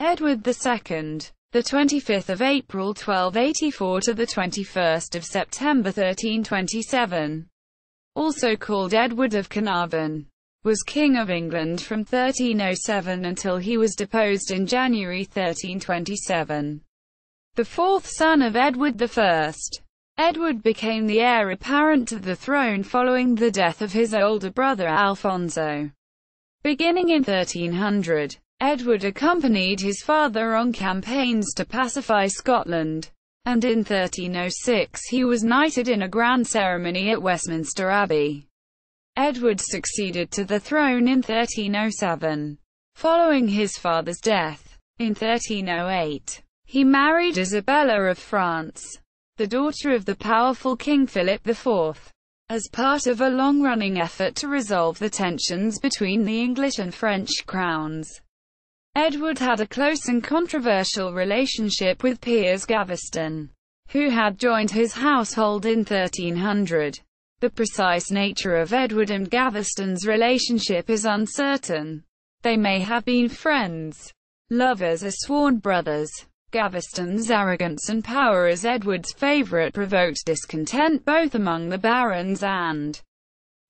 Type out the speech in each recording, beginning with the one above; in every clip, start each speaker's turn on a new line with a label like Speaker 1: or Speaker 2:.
Speaker 1: Edward II, the 25th of April 1284 to the 21st of September 1327, also called Edward of Carnarvon, was King of England from 1307 until he was deposed in January 1327. The fourth son of Edward I, Edward became the heir apparent to the throne following the death of his older brother Alphonso. Beginning in 1300, Edward accompanied his father on campaigns to pacify Scotland, and in 1306 he was knighted in a grand ceremony at Westminster Abbey. Edward succeeded to the throne in 1307. Following his father's death, in 1308, he married Isabella of France, the daughter of the powerful King Philip IV. As part of a long-running effort to resolve the tensions between the English and French crowns, Edward had a close and controversial relationship with Piers Gaveston, who had joined his household in 1300. The precise nature of Edward and Gaveston's relationship is uncertain. They may have been friends, lovers or sworn brothers. Gaveston's arrogance and power as Edward's favourite provoked discontent both among the barons and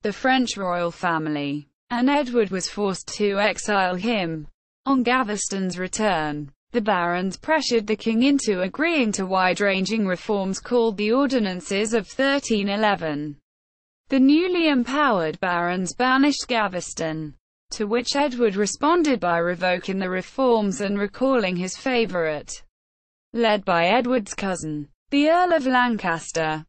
Speaker 1: the French royal family, and Edward was forced to exile him. On Gaveston's return, the barons pressured the king into agreeing to wide-ranging reforms called the Ordinances of 1311. The newly empowered barons banished Gaveston, to which Edward responded by revoking the reforms and recalling his favourite, led by Edward's cousin, the Earl of Lancaster.